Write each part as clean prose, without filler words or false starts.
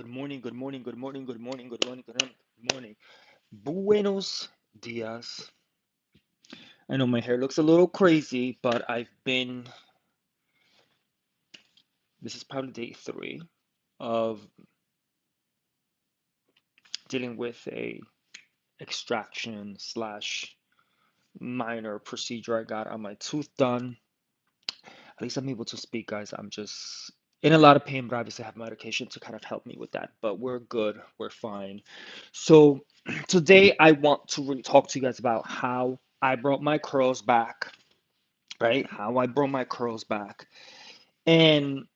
Good morning, good morning, good morning, good morning, good morning, good morning. Buenos dias. I know my hair looks a little crazy, but this is probably day three of dealing with a extraction slash minor procedure I got on my tooth done. At least I'm able to speak, guys. I'm just in a lot of pain, but obviously I have medication to kind of help me with that. But we're good, we're fine. So today I want to really talk to you guys about how I brought my curls back, right? How I brought my curls back. And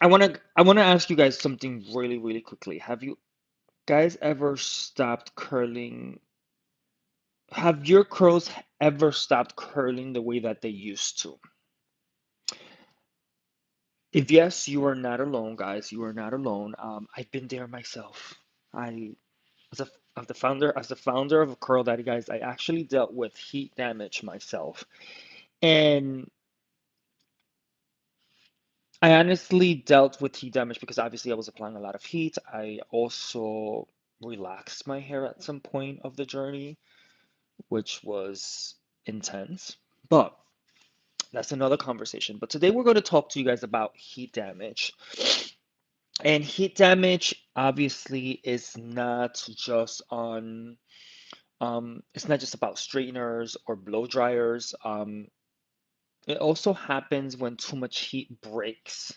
I want to ask you guys something really, really quickly. Have you guys ever stopped curling? Have your curls ever stopped curling the way that they used to? If yes, you are not alone, guys. You are not alone. I've been there myself. I, as a as the founder of Curl Daddy, guys, I actually dealt with heat damage myself, and I honestly dealt with heat damage because obviously I was applying a lot of heat. I also relaxed my hair at some point of the journey, which was intense. But that's another conversation. But today we're going to talk to you guys about heat damage. And heat damage obviously is not just on it's not just about straighteners or blow dryers. It also happens when too much heat breaks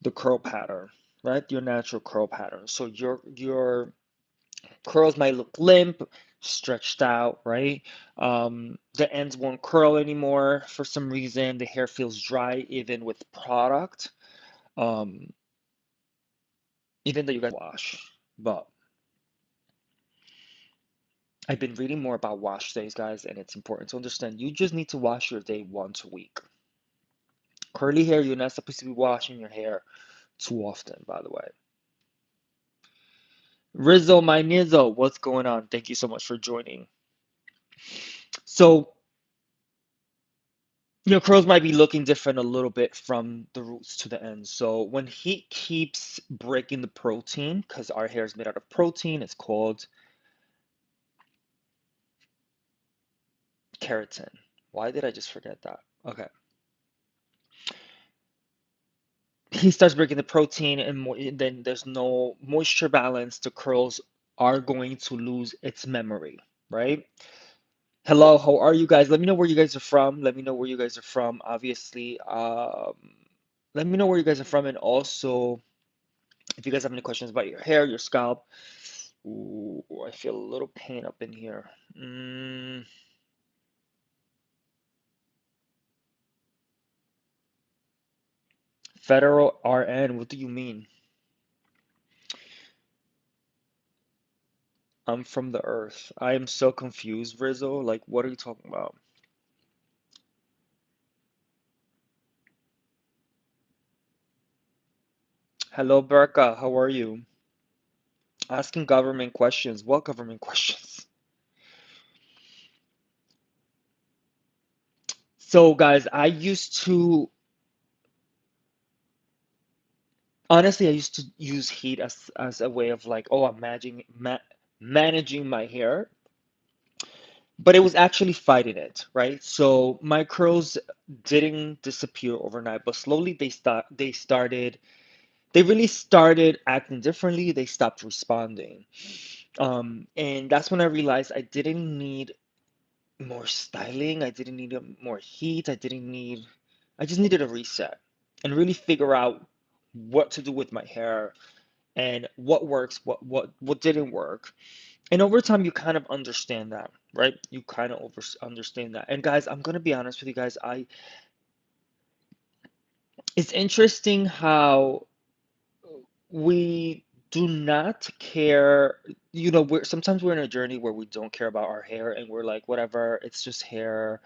the curl pattern, right? Your natural curl pattern. So your curls might look limp, stretched out, right? The ends won't curl anymore for some reason. The hair feels dry even with product. Um, Even though you guys wash. But I've been reading more about wash days, guys, and it's important to understand you just need to wash your day once a week. Curly hair, you're not supposed to be washing your hair too often, by the way. Rizzo, my Nizzo, what's going on? Thank you so much for joining. So, your curls might be looking different a little bit from the roots to the ends. So, when heat keeps breaking the protein, because our hair is made out of protein, it's called keratin. Why did I just forget that? Okay. He starts breaking the protein and then there's no moisture balance, the curls are going to lose its memory, right? Hello, how are you guys? Let me know where you guys are from. Let me know where you guys are from, obviously. Let me know where you guys are from, and also if you guys have any questions about your hair, your scalp. Ooh, I feel a little pain up in here. Federal RN, what do you mean? I'm from the earth. I am so confused, Rizzo. Like, what are you talking about? Hello, Berka. How are you? Asking government questions. What government questions? So, guys, honestly, I used to use heat as a way of like, oh, I'm managing my hair, but it was actually fighting it, right? So my curls didn't disappear overnight, but slowly they really started acting differently. They stopped responding. And that's when I realized I didn't need more styling. I didn't need more heat. I just needed a reset and really figure out what to do with my hair and what works, what didn't work. And over time, you kind of understand that, right? You kind of understand that. And guys, I'm gonna be honest with you guys. It's interesting how we do not care. Sometimes we're in a journey where we don't care about our hair and we're like, whatever, it's just hair.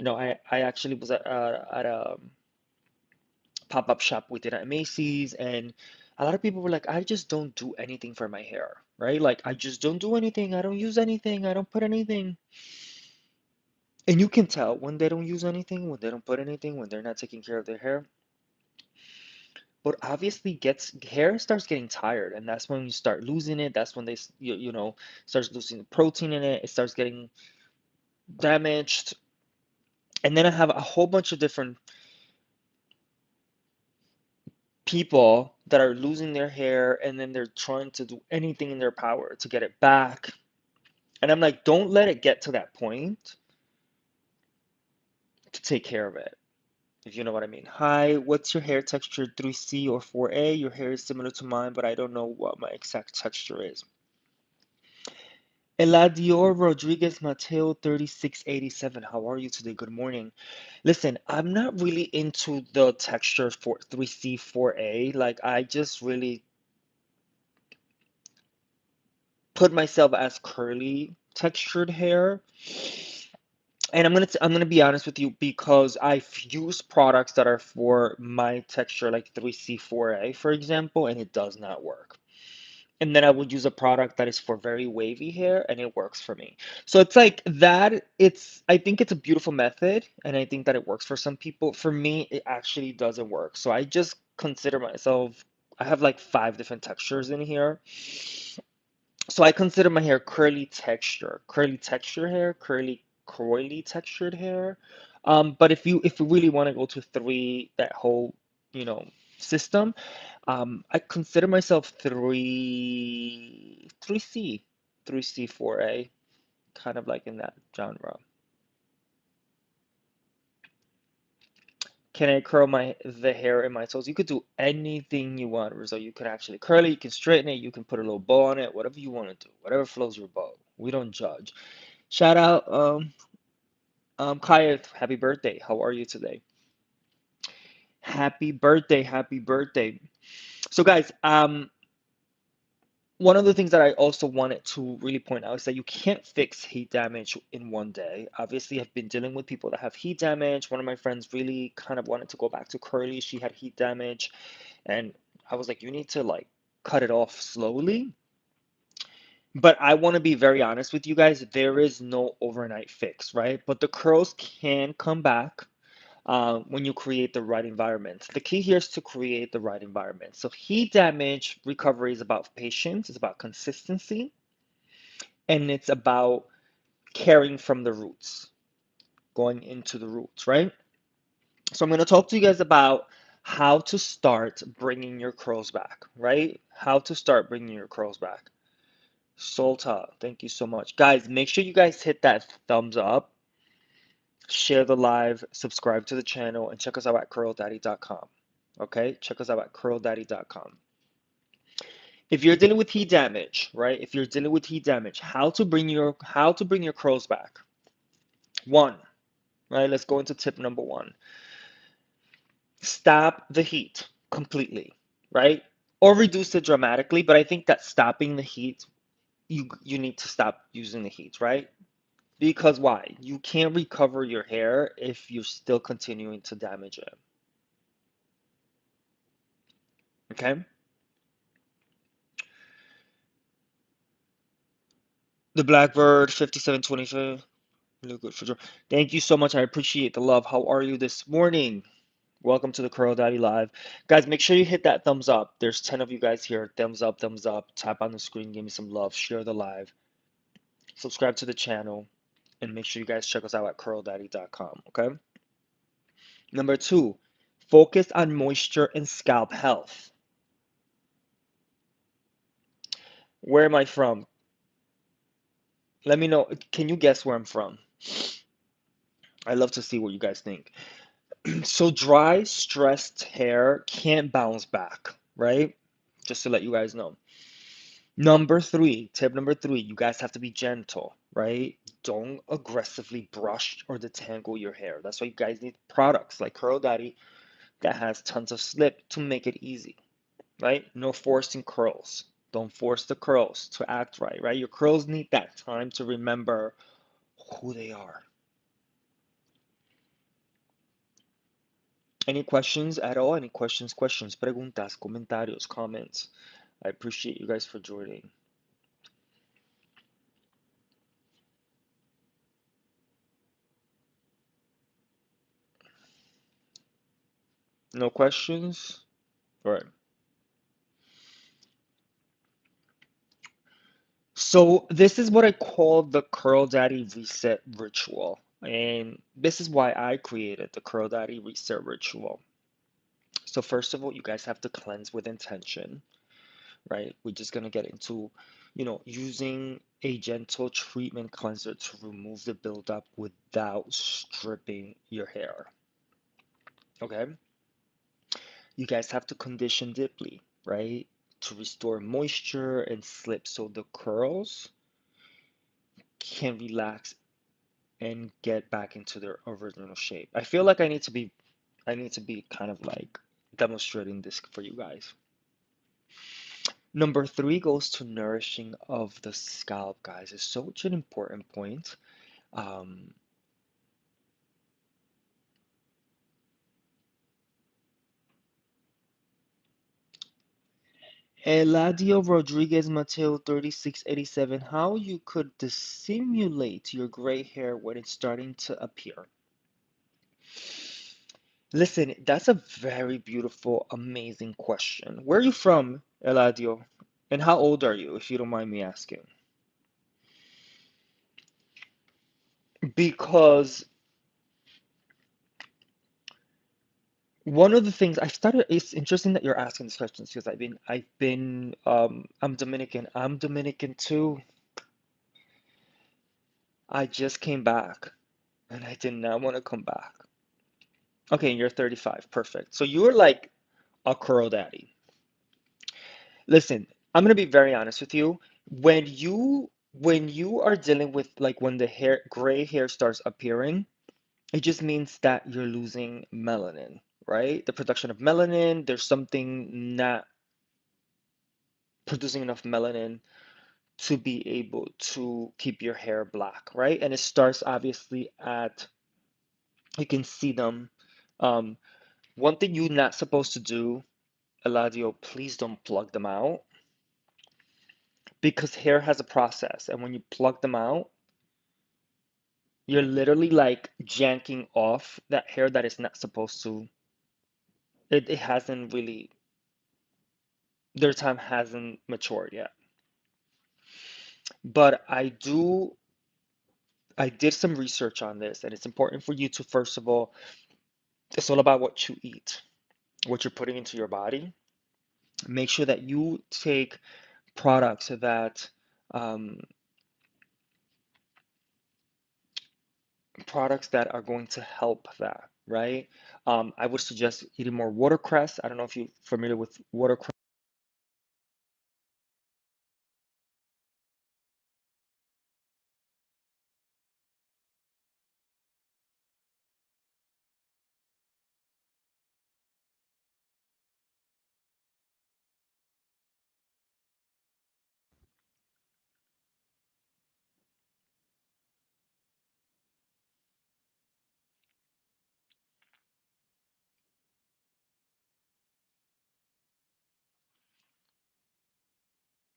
I actually was at a pop-up shop we did at Macy's, and a lot of people were like, I just don't do anything for my hair, right? Like, I just don't do anything. I don't use anything. I don't put anything. And you can tell when they don't use anything, when they don't put anything, when they're not taking care of their hair. but obviously gets hair starts getting tired, and that's when you start losing it. That's when you know, starts losing the protein in it. It starts getting damaged. And then I have a whole bunch of different people that are losing their hair, and then they're trying to do anything in their power to get it back. And I'm like, don't let it get to that point to take care of it, if you know what I mean. Hi, what's your hair texture, 3C or 4A? Your hair is similar to mine, but I don't know what my exact texture is. Eladio Rodriguez Mateo 3687. How are you today? Good morning. Listen, I'm not really into the texture for 3C, 4A. Like, I just really put myself as curly textured hair. And I'm gonna be honest with you, because I've used products that are for my texture, like 3C4A, for example, and it does not work. And then I would use a product that is for very wavy hair, and it works for me. So it's like that. I think it's a beautiful method, and I think that it works for some people. For me, it actually doesn't work. So I just consider myself, I have like 5 different textures in here. So I consider my hair curly texture hair, curly coily textured hair. But if you really want to go to three, that whole, you know, system, I consider myself three C, 4A, kind of like in that genre. Can I curl the hair in my toes? You could do anything you want, Rizzo. You could actually curl it, you can straighten it, you can put a little bow on it, whatever you want to do, whatever flows your boat. We don't judge. Shout out, Kaya, happy birthday. How are you today? Happy birthday, happy birthday. So guys, one of the things that I also wanted to really point out is that you can't fix heat damage in one day. Obviously, I've been dealing with people that have heat damage. One of my friends really kind of wanted to go back to curly. She had heat damage, and I was like, you need to like cut it off slowly. But I want to be very honest with you guys. There is no overnight fix, right? But the curls can come back when you create the right environment. The key here is to create the right environment. So heat damage recovery is about patience, it's about consistency, and it's about caring from the roots, going into the roots, right? So I'm going to talk to you guys about how to start bringing your curls back, right? How to start bringing your curls back. Solta, thank you so much. Guys, make sure you guys hit that thumbs up, share the live, subscribe to the channel, and check us out at curldaddy.com. Okay, check us out at curldaddy.com. If you're dealing with heat damage, right? If you're dealing with heat damage, how to bring your curls back. One, right? Let's go into tip number one. Stop the heat completely, right? Or reduce it dramatically, but I think that stopping the heat, you need to stop using the heat, right? Because why? You can't recover your hair if you're still continuing to damage it. Okay? The Blackbird 5725. Look good for sure. Thank you so much. I appreciate the love. How are you this morning? Welcome to the Curl Daddy Live. Guys, make sure you hit that thumbs up. There's 10 of you guys here. Thumbs up, thumbs up. Tap on the screen, give me some love. Share the live. Subscribe to the channel. And make sure you guys check us out at curldaddy.com. Okay? Number two, focus on moisture and scalp health. Where am I from? Let me know. Can you guess where I'm from? I love to see what you guys think. So dry, stressed hair can't bounce back, right? Just to let you guys know. Number three, tip number three, you guys have to be gentle, right? Don't aggressively brush or detangle your hair. That's why you guys need products like Curl Daddy that has tons of slip to make it easy, right? No forcing curls. Don't force the curls to act right, right? Your curls need that time to remember who they are. Any questions at all? Any questions, preguntas, comentarios, comments? I appreciate you guys for joining. No questions? Right. So this is what I call the Curl Daddy Reset Ritual. And this is why I created the Curl Daddy Reset Ritual. So first of all, you guys have to cleanse with intention, right? We're just gonna get into, using a gentle treatment cleanser to remove the buildup without stripping your hair. Okay? You guys have to condition deeply, right? To restore moisture and slip so the curls can relax and get back into their original shape. I feel like I need to be kind of like demonstrating this for you guys. Number three goes to nourishing of the scalp, guys. It's such an important point. Um, Eladio Rodriguez Mateo 3687, how you could dissimulate your gray hair when it's starting to appear. Listen, that's a very beautiful, amazing question. Where are you from, Eladio? And how old are you, if you don't mind me asking? Because one of the things I started, it's interesting that you're asking these questions because I'm Dominican. I'm Dominican too. I just came back and I did not want to come back. Okay, you're 35. Perfect. So you're like a curl daddy. Listen, I'm gonna be very honest with you. When you are dealing with like when the gray hair starts appearing, it just means that you're losing melanin, right? The production of melanin, there's something not producing enough melanin to be able to keep your hair black, right? And it starts obviously at, you can see them. Um, One thing you're not supposed to do, Eladio, please don't plug them out because hair has a process. And when you plug them out, you're literally like janking off that hair that is not supposed to. It hasn't really, their time hasn't matured yet. But I did some research on this, and it's important for you to, first of all, it's all about what you eat, what you're putting into your body. Make sure that you take products um, that are going to help that, right? I would suggest eating more watercress. I don't know if you're familiar with watercress.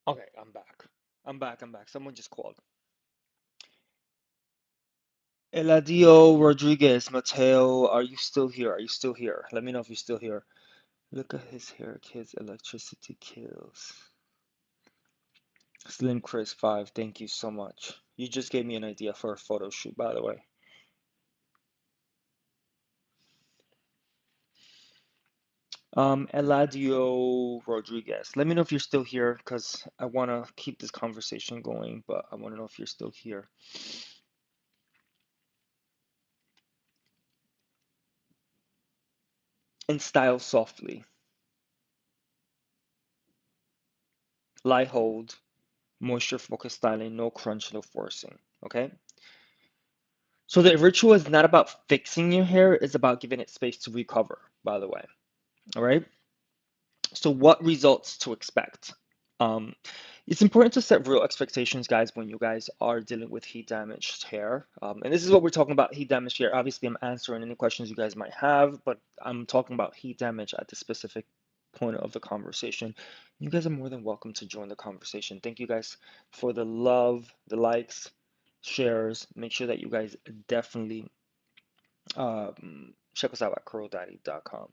Okay, I'm back. I'm back. Someone just called. Eladio Rodriguez, Mateo, are you still here? Are you still here? Let me know if you're still here. Look at his hair, kids. Electricity kills. Slim Chris 5, thank you so much. You just gave me an idea for a photo shoot, by the way. Eladio Rodriguez. Let me know if you're still here because I want to keep this conversation going, but I want to know if you're still here. And style softly. Light hold, moisture focused styling, no crunch, no forcing. Okay? So the ritual is not about fixing your hair, it's about giving it space to recover, by the way. All right? So what results to expect? Um, it's important to set real expectations, guys, when you guys are dealing with heat damaged hair. And this is what we're talking about, heat damaged hair. Obviously, I'm answering any questions you guys might have, but I'm talking about heat damage at the specific point of the conversation. You guys are more than welcome to join the conversation. Thank you guys for the love, the likes, shares. Make sure that you guys definitely check us out at curldaddy.com.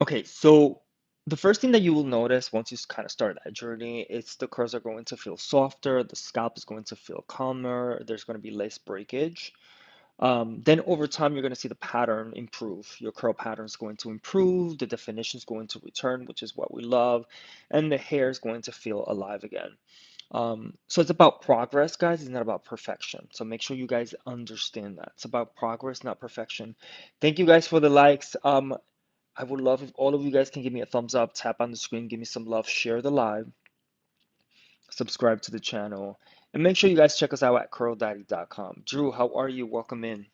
Okay, so the first thing that you will notice once you kind of start that journey is the curls are going to feel softer, the scalp is going to feel calmer, there's going to be less breakage. Then over time, you're going to see the pattern improve. Your curl pattern is going to improve, the definition is going to return, which is what we love, and the hair is going to feel alive again. So it's about progress, guys. It's not about perfection. So make sure you guys understand that. It's about progress, not perfection. Thank you guys for the likes. I would love if all of you guys can give me a thumbs up, tap on the screen, give me some love, share the live, subscribe to the channel, and make sure you guys check us out at curldaddy.com. Drew, how are you? Welcome in.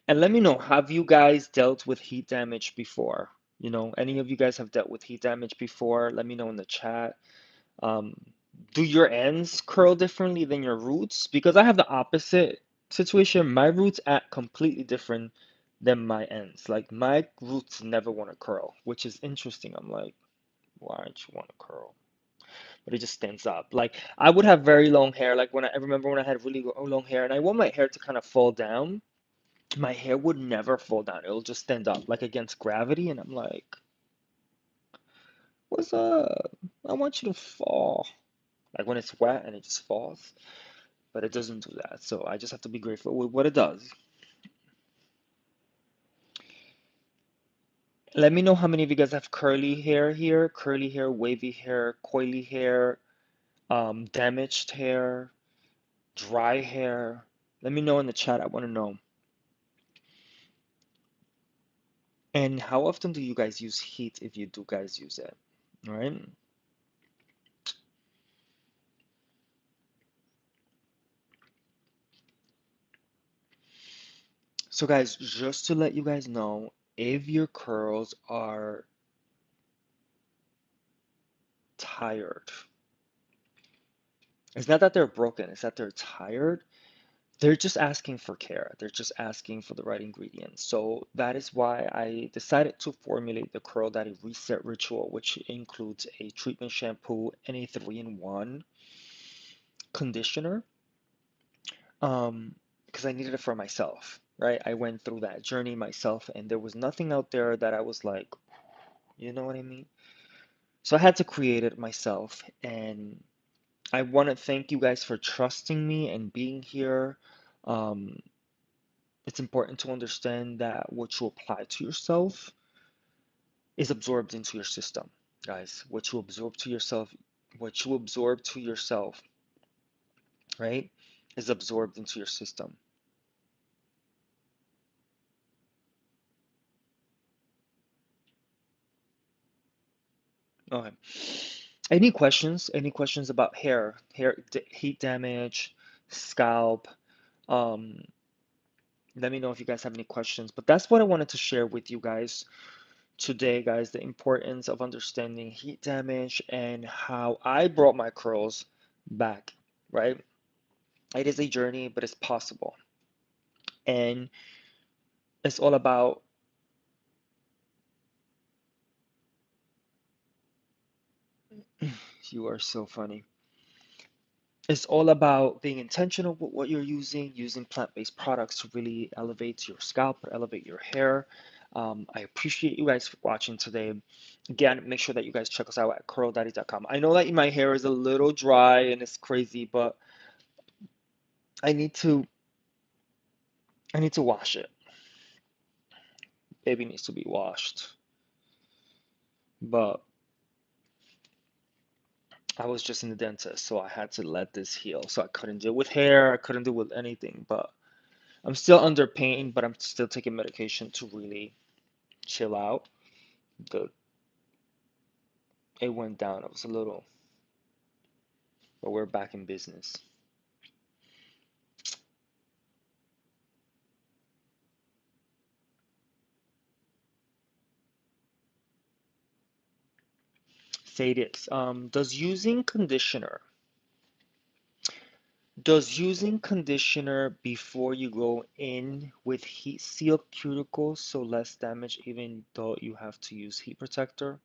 And let me know, have you guys dealt with heat damage before? You know, any of you guys have dealt with heat damage before? Let me know in the chat. Um, do your ends curl differently than your roots? Because I have the opposite situation. My roots act completely different than my ends. Like my roots never want to curl, which is interesting. I'm like, why don't you want to curl? But it just stands up. Like I would have very long hair. Like when I remember when I had really long hair, and I want my hair to kind of fall down. My hair would never fall down. It'll just stand up like against gravity, and I'm like, what's up? I want you to fall. Like when it's wet and it just falls. But it doesn't do that. So I just have to be grateful with what it does. Let me know how many of you guys have curly hair here, curly hair, wavy hair, coily hair, damaged hair, dry hair. Let me know in the chat. I want to know. And how often do you guys use heat if you do guys use it? All right. So guys, just to let you guys know, if your curls are tired, it's not that they're broken, it's that they're tired. They're just asking for care. They're just asking for the right ingredients. So that is why I decided to formulate the Curl Daddy Reset Ritual, which includes a treatment shampoo and a 3-in-1 conditioner. Because I needed it for myself, right? I went through that journey myself, and there was nothing out there that I was like, you know what I mean? So I had to create it myself, and I want to thank you guys for trusting me and being here. Um, it's important to understand that what you apply to yourself is absorbed into your system, guys. What you absorb to yourself, right, is absorbed into your system. Okay. Any questions? Any questions about heat damage, scalp? Um, Let me know if you guys have any questions. But that's what I wanted to share with you guys today, guys, the importance of understanding heat damage and how I brought my curls back, right? It is a journey, but it's possible. And it's all about, you are so funny. It's all about being intentional with what you're using plant-based products to really elevate your scalp, elevate your hair. I appreciate you guys for watching today. Again, make sure that you guys check us out at curldaddy.com. I know that my hair is a little dry and it's crazy, but I need to I need to wash it. Baby needs to be washed. But I was just in the dentist, so I had to let this heal. So I couldn't do it with hair, I couldn't do it with anything. But I'm still under pain, but I'm still taking medication to really chill out. The It went down. It was a little, but we're back in business. Say this. Does using conditioner before you go in with heat seal cuticles so less damage even though you have to use heat protector?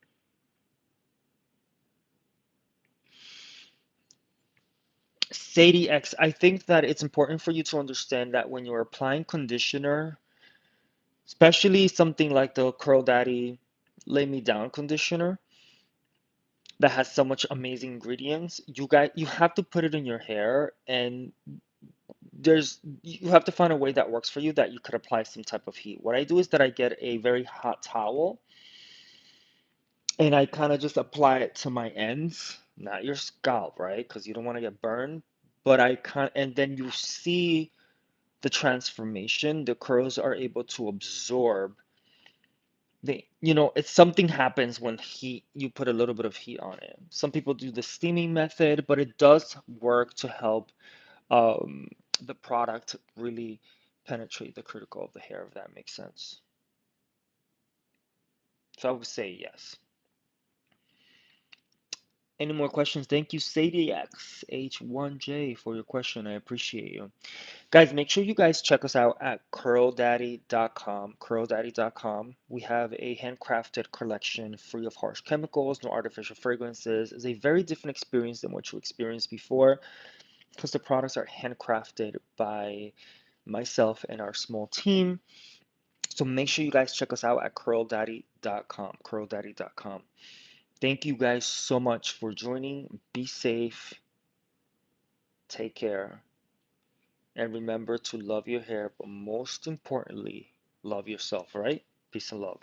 Sadie X, I think that it's important for you to understand that when you're applying conditioner, especially something like the Curl Daddy Lay Me Down conditioner that has so much amazing ingredients. You have to put it in your hair, and you have to find a way that works for you that you could apply some type of heat. What I do is that I get a very hot towel and I kind of just apply it to my ends, not your scalp, right? Because you don't want to get burned. But and then you see the transformation. The curls are able to absorb it's something happens when you put a little bit of heat on it. Some people do the steaming method, but it does work to help um, the product really penetrate the critical of the hair, if that makes sense. So I would say yes. Any more questions? Thank you, SadieXH1J, for your question. I appreciate you. Guys, make sure you guys check us out at curldaddy.com. Curldaddy.com. We have a handcrafted collection free of harsh chemicals, no artificial fragrances. It's a very different experience than what you experienced before because the products are handcrafted by myself and our small team. So make sure you guys check us out at curldaddy.com. Curldaddy.com. Thank you guys so much for joining. Be safe. Take care. And remember to love your hair, but most importantly, love yourself, right? Peace and love.